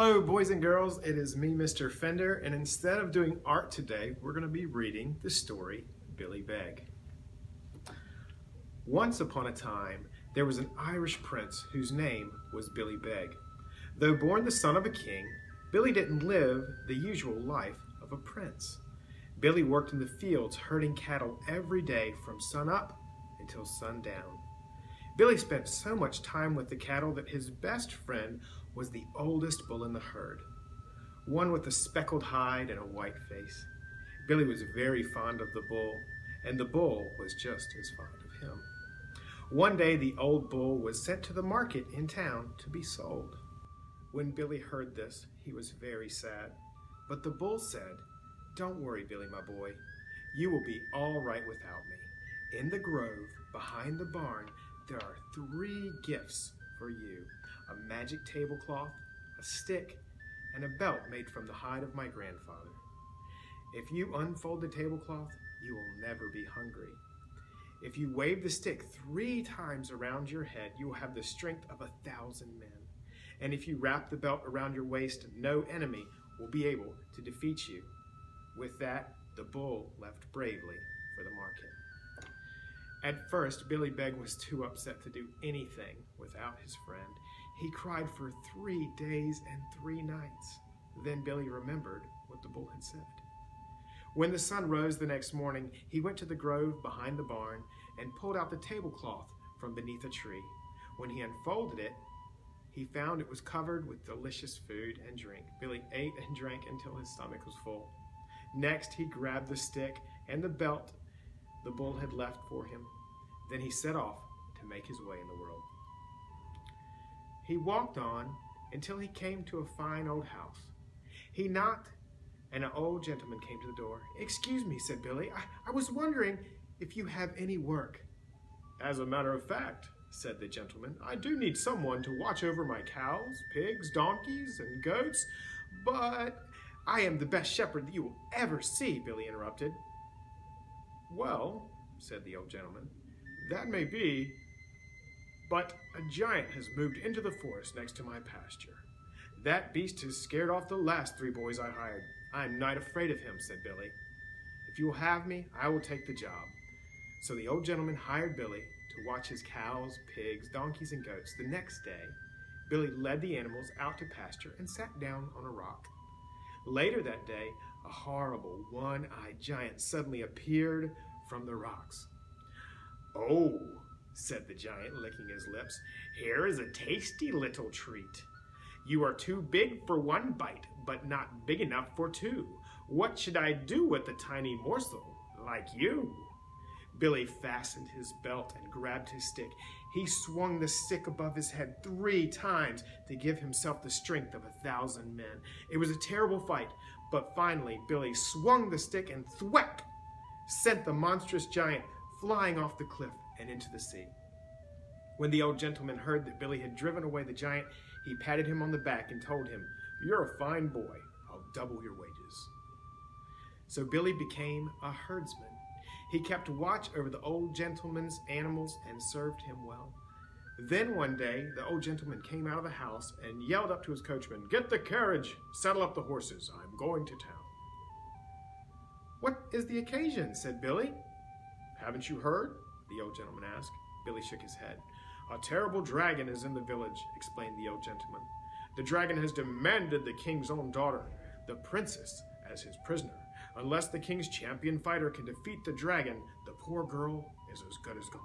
Hello, boys and girls. It is me, Mr. Fender, and instead of doing art today, we're going to be reading the story Billy Beg. Once upon a time, there was an Irish prince whose name was Billy Beg. Though born the son of a king, Billy didn't live the usual life of a prince. Billy worked in the fields herding cattle every day from sunup until sundown. Billy spent so much time with the cattle that his best friend was the oldest bull in the herd, one with a speckled hide and a white face. Billy was very fond of the bull, and the bull was just as fond of him. One day the old bull was sent to the market in town to be sold. When Billy heard this, he was very sad. But the bull said, "Don't worry, Billy, my boy. You will be all right without me. In the grove behind the barn, there are 3 gifts for you: a magic tablecloth, a stick, and a belt made from the hide of my grandfather. If you unfold the tablecloth, you will never be hungry. If you wave the stick 3 times around your head, you will have the strength of 1,000 men. And if you wrap the belt around your waist, no enemy will be able to defeat you." With that, the bull left bravely for the market. At first, Billy Beg was too upset to do anything without his friend. He cried for 3 days and 3 nights. Then Billy remembered what the bull had said. When the sun rose the next morning, he went to the grove behind the barn and pulled out the tablecloth from beneath a tree. When he unfolded it, he found it was covered with delicious food and drink. Billy ate and drank until his stomach was full. Next, he grabbed the stick and the belt the bull had left for him. Then he set off to make his way in the world. He walked on until he came to a fine old house. He knocked, and an old gentleman came to the door. "Excuse me," said Billy, I was wondering if you have any work." "As a matter of fact," said the gentleman, "I do need someone to watch over my cows, pigs, donkeys, and goats, but—" "I am the best shepherd that you will ever see," Billy interrupted. "Well," said the old gentleman, "that may be, but a giant has moved into the forest next to my pasture. That beast has scared off the last 3 boys I hired. I am not afraid of him," said Billy. "If you will have me, I will take the job." So the old gentleman hired Billy to watch his cows, pigs, donkeys, and goats. The next day, Billy led the animals out to pasture and sat down on a rock. Later that day, a horrible one-eyed giant suddenly appeared from the rocks. "Oh," said the giant, licking his lips, "here is a tasty little treat. You are too big for 1 bite, but not big enough for 2. What should I do with a tiny morsel like you?" Billy fastened his belt and grabbed his stick. He swung the stick above his head 3 times to give himself the strength of 1,000 men. It was a terrible fight, but finally Billy swung the stick and thwack! Sent the monstrous giant flying off the cliff and into the sea. When the old gentleman heard that Billy had driven away the giant, he patted him on the back and told him, "You're a fine boy. I'll double your wages." So Billy became a herdsman. He kept watch over the old gentleman's animals and served him well. Then one day, the old gentleman came out of the house and yelled up to his coachman, "Get the carriage, saddle up the horses. I'm going to town." "What is the occasion?" said Billy. "Haven't you heard?" the old gentleman asked. Billy shook his head. "A terrible dragon is in the village," explained the old gentleman. "The dragon has demanded the king's own daughter, the princess, as his prisoner. Unless the king's champion fighter can defeat the dragon, the poor girl is as good as gone."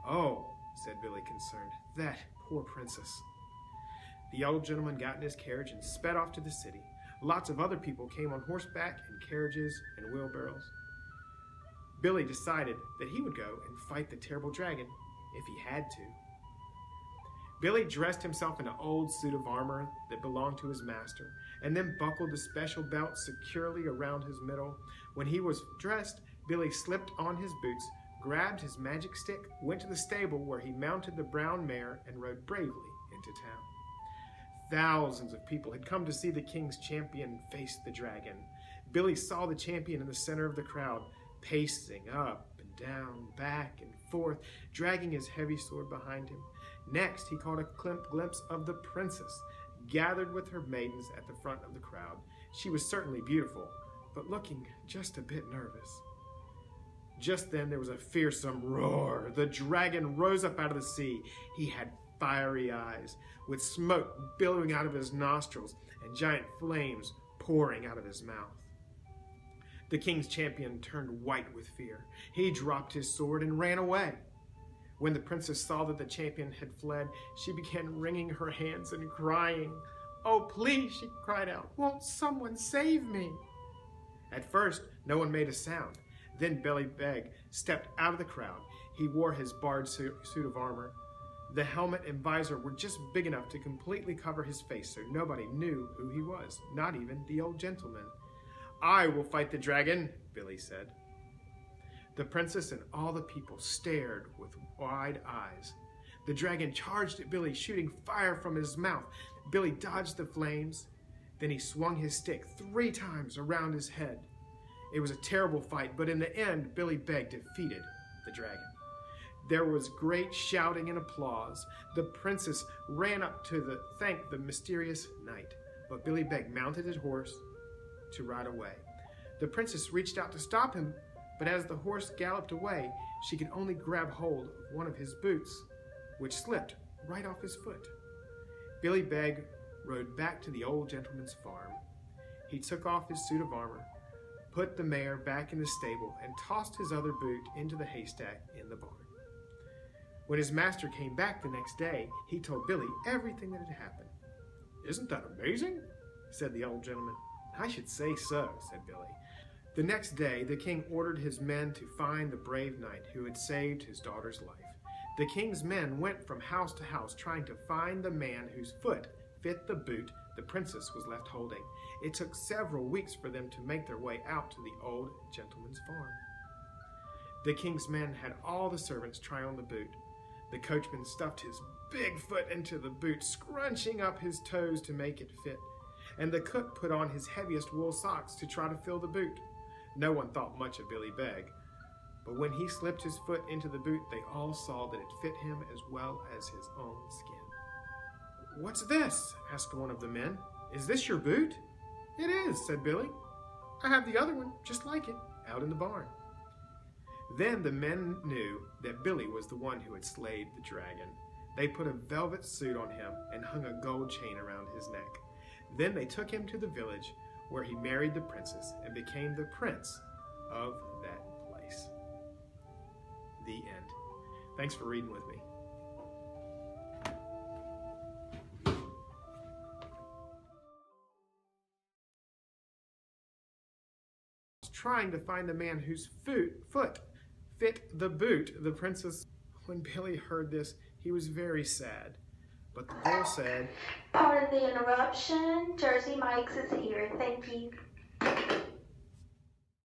"Oh," said Billy, concerned, "that poor princess." The old gentleman got in his carriage and sped off to the city. Lots of other people came on horseback in carriages and wheelbarrows. Billy decided that he would go and fight the terrible dragon if he had to. Billy dressed himself in an old suit of armor that belonged to his master, and then buckled the special belt securely around his middle. When he was dressed, Billy slipped on his boots, grabbed his magic stick, went to the stable where he mounted the brown mare and rode bravely into town. Thousands of people had come to see the king's champion face the dragon. Billy saw the champion in the center of the crowd, pacing up and down, back and forth, dragging his heavy sword behind him. Next, he caught a glimpse of the princess, gathered with her maidens at the front of the crowd. She was certainly beautiful, but looking just a bit nervous. Just then there was a fearsome roar. The dragon rose up out of the sea. He had fiery eyes, with smoke billowing out of his nostrils and giant flames pouring out of his mouth. The king's champion turned white with fear. He dropped his sword and ran away. When the princess saw that the champion had fled, she began wringing her hands and crying. "Oh, please," she cried out, "won't someone save me?" At first, no one made a sound. Then Billy Beg stepped out of the crowd. He wore his barred suit of armor. The helmet and visor were just big enough to completely cover his face, so nobody knew who he was, not even the old gentleman. "I will fight the dragon," Billy said. The princess and all the people stared with wide eyes. The dragon charged at Billy, shooting fire from his mouth. Billy dodged the flames. Then he swung his stick 3 times around his head. It was a terrible fight, but in the end, Billy Beg defeated the dragon. There was great shouting and applause. The princess ran up to thank the mysterious knight, but Billy Beg mounted his horse to ride away. The princess reached out to stop him, but as the horse galloped away, she could only grab hold of one of his boots, which slipped right off his foot. Billy Beg rode back to the old gentleman's farm. He took off his suit of armor, put the mare back in the stable, and tossed his other boot into the haystack in the barn. When his master came back the next day, he told Billy everything that had happened. "Isn't that amazing?" said the old gentleman. "I should say so," said Billy. The next day, the king ordered his men to find the brave knight who had saved his daughter's life. The king's men went from house to house trying to find the man whose foot fit the boot the princess was left holding. It took several weeks for them to make their way out to the old gentleman's farm. The king's men had all the servants try on the boot. The coachman stuffed his big foot into the boot, scrunching up his toes to make it fit. And the cook put on his heaviest wool socks to try to fill the boot. No one thought much of Billy Beg, but when he slipped his foot into the boot, they all saw that it fit him as well as his own skin. "What's this?" asked one of the men. "Is this your boot?" "It is," said Billy. "I have the other one, just like it, out in the barn." Then the men knew that Billy was the one who had slayed the dragon. They put a velvet suit on him and hung a gold chain around his neck. Then they took him to the village where he married the princess and became the prince of that place. The end. Thanks for reading with me. Trying to find the man whose foot fit the boot the princess. When Billy heard this, he was very sad. But the bull said, "Pardon the interruption. Jersey Mike's is here. Thank you."